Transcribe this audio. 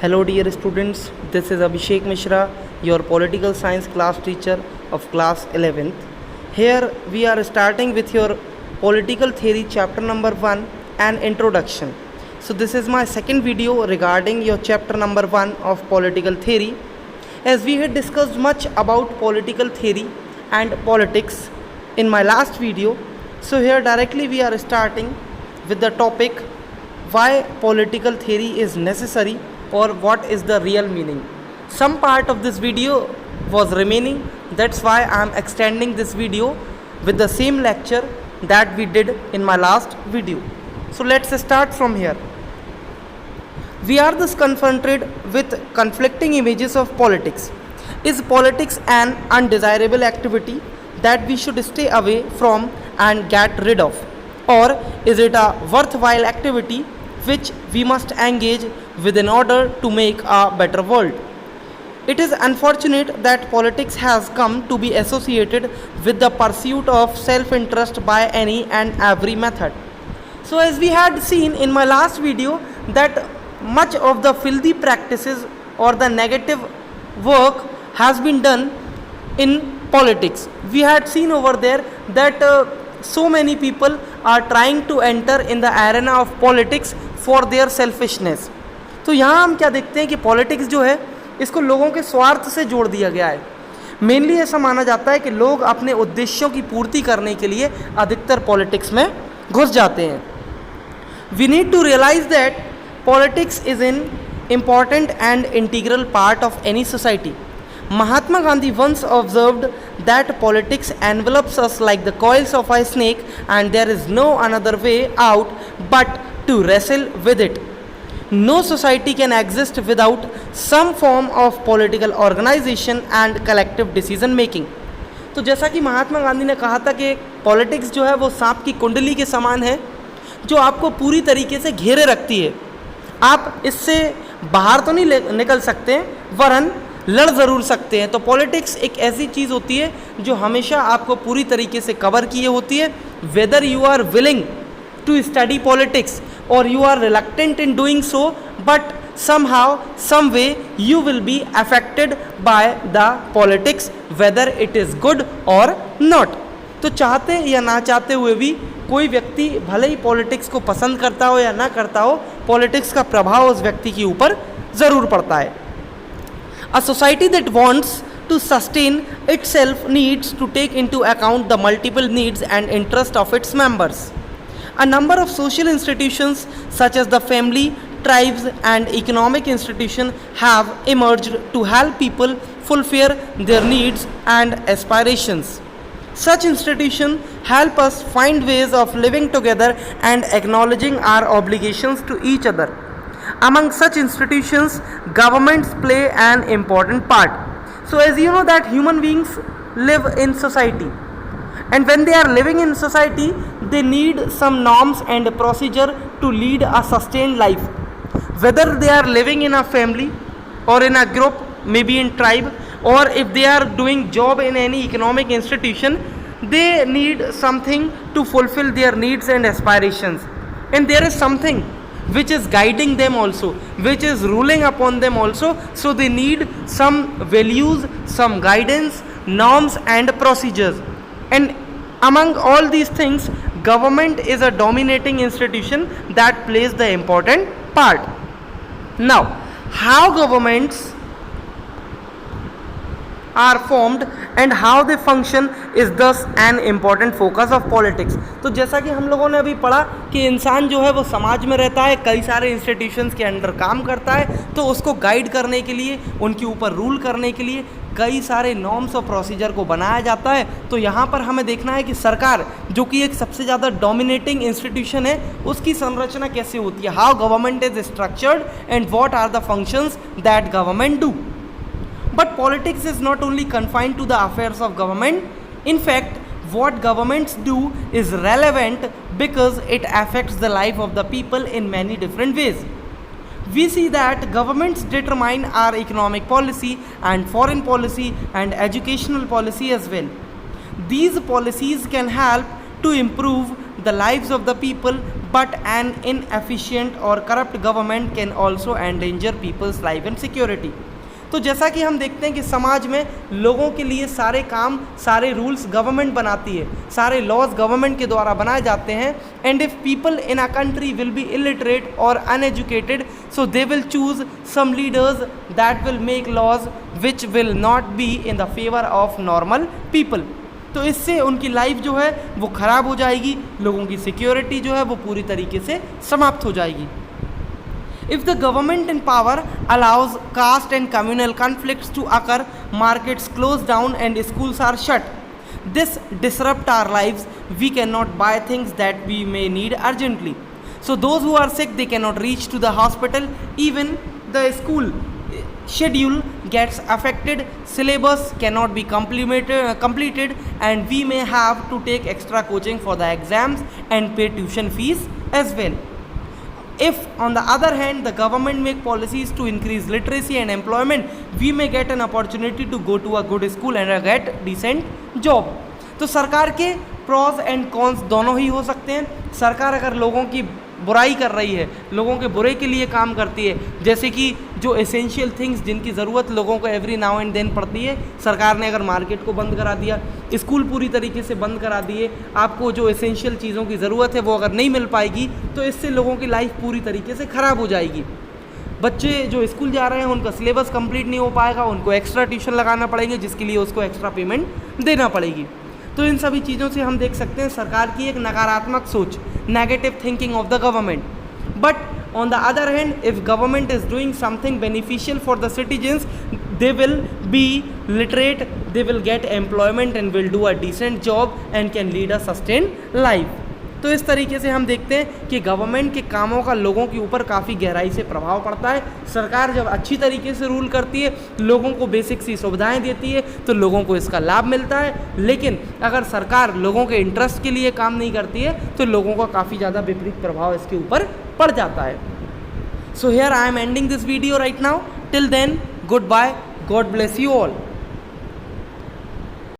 Hello dear students, this is Abhishek Mishra, your political science class teacher of class 11th. Here we are starting with your political theory chapter number 1 and introduction. So this is my second video regarding your chapter number 1 of political theory. As we had discussed much about political theory and politics in my last video, so here directly we are starting with the topic why political theory is necessary or what is the real meaning. Some part of this video was remaining, that's why I am extending this video with the same lecture that we did in my last video. So let's start from here. We are thus confronted with conflicting images of politics. Is politics an undesirable activity that we should stay away from and get rid of? Or is it a worthwhile activity which we must engage with in order to make a better world? It is unfortunate that politics has come to be associated with the pursuit of self-interest by any and every method. So as we had seen in my last video that much of the filthy practices or the negative work has been done in politics. We had seen over there that so many people are trying to enter in the arena of politics for their selfishness. तो यहाँ हम क्या देखते हैं कि politics जो है इसको लोगों के स्वार्थ से जोड़ दिया गया है. मेनली ऐसा माना जाता है कि लोग अपने उद्देश्यों की पूर्ति करने के लिए अधिकतर पॉलिटिक्स में घुस जाते हैं. We need to realise that politics is an important and integral part of any society. Mahatma Gandhi once observed that politics envelops us like the coils of a snake and there is no another way out but to wrestle with it. No society can exist without some form of political organization and collective decision making. तो जैसा कि महात्मा गांधी ने कहा था कि politics जो है वो सांप की कुंडली के समान है जो आपको पूरी तरीके से घेरे रखती है. आप इससे बाहर तो नहीं निकल सकते वरन लड़ ज़रूर सकते हैं. तो पॉलिटिक्स एक ऐसी चीज़ होती है जो हमेशा आपको पूरी तरीके से कवर किए होती है. Whether you are willing to study politics और you are reluctant in doing so, but somehow some way you will be affected by the politics whether it is good or not. तो चाहते या ना चाहते हुए भी कोई व्यक्ति भले ही पॉलिटिक्स को पसंद करता हो या ना करता हो, पॉलिटिक्स का प्रभाव उस व्यक्ति के ऊपर ज़रूर पड़ता है. A society that wants to sustain itself needs to take into account the multiple needs and interests of its members. A number of social institutions such as the family, tribes and economic institutions have emerged to help people fulfill their needs and aspirations. Such institutions help us find ways of living together and acknowledging our obligations to each other. Among such institutions, governments play an important part. So as you know that human beings live in society, and when they are living in society, they need some norms and procedure to lead a sustained life. Whether they are living in a family or in a group, maybe in tribe, or if they are doing job in any economic institution, they need something to fulfill their needs and aspirations. And there is something which is guiding them also, which is ruling upon them also. So they need some values, some guidance, norms and procedures. And among all these things, government is a dominating institution that plays the important part. Now, how governments are formed and how they function is thus an important focus of politics. तो जैसा कि हम लोगों ने अभी पढ़ा कि इंसान जो है वो समाज में रहता है, कई सारे इंस्टीट्यूशंस के अंडर काम करता है, तो उसको गाइड करने के लिए, उनके ऊपर रूल करने के लिए कई सारे नॉर्म्स और प्रोसीजर को बनाया जाता है. तो यहाँ पर हमें देखना है कि सरकार जो कि एक सबसे ज़्यादा डोमिनेटिंग इंस्टीट्यूशन है, उसकी संरचना कैसे होती है, how government is structured and what are the functions that government do. But politics is not only confined to the affairs of government. In fact, what governments do is relevant because it affects the life of the people in many different ways. We see that governments determine our economic policy and foreign policy and educational policy as well. These policies can help to improve the lives of the people but an inefficient or corrupt government can also endanger people's life and security. तो जैसा कि हम देखते हैं कि समाज में लोगों के लिए सारे काम, सारे रूल्स गवर्नमेंट बनाती है, सारे लॉज गवर्नमेंट के द्वारा बनाए जाते हैं. And if people in a country will be illiterate और uneducated, so they will choose some leaders that will make laws which will not be in the favour of normal people. तो इससे उनकी life जो है वो ख़राब हो जाएगी, लोगों की सिक्योरिटी जो है वो पूरी तरीके से समाप्त हो जाएगी. If the government in power allows caste and communal conflicts to occur, markets close down and schools are shut. This disrupts our lives. We cannot buy things that we may need urgently. So those who are sick, they cannot reach to the hospital. Even the school schedule gets affected. Syllabus cannot be completed, and we may have to take extra coaching for the exams and pay tuition fees as well. If, on the other hand, the government make policies to increase literacy and employment, we may get an opportunity to go to a good school and get decent job. तो सरकार के pros and cons दोनों ही हो सकते हैं. सरकार अगर लोगों की बुराई कर रही है, लोगों के बुरे के लिए काम करती है, जैसे कि जो एसेंशियल थिंग्स जिनकी ज़रूरत लोगों को एवरी नाउ एंड देन पड़ती है, सरकार ने अगर मार्केट को बंद करा दिया, स्कूल पूरी तरीके से बंद करा दिए, आपको जो एसेंशियल चीज़ों की ज़रूरत है वो अगर नहीं मिल पाएगी, तो इससे लोगों की लाइफ पूरी तरीके से ख़राब हो जाएगी. बच्चे जो स्कूल जा रहे हैं उनका सिलेबस कंप्लीट नहीं हो पाएगा, उनको एक्स्ट्रा ट्यूशन लगाना पड़ेंगे, जिसके लिए उसको एक्स्ट्रा पेमेंट देना पड़ेगी. तो इन सभी चीज़ों से हम देख सकते हैं सरकार की एक नकारात्मक सोच, negative thinking of the government. But on the other hand, if government is doing something beneficial for the citizens, they will be literate, they will get employment and will do a decent job and can lead a sustained life. तो इस तरीके से हम देखते हैं कि government के कामों का लोगों के ऊपर काफ़ी गहराई से प्रभाव पड़ता है. सरकार जब अच्छी तरीके से रूल करती है, लोगों को बेसिक सी सुविधाएं देती है, तो लोगों को इसका लाभ मिलता है. लेकिन अगर सरकार लोगों के इंटरेस्ट के लिए काम नहीं करती है, तो लोगों का काफ़ी ज़्यादा विपरीत प्रभाव इसके ऊपर पड़ जाता है. So here I am ending this video right now. Till then, goodbye. God bless you all.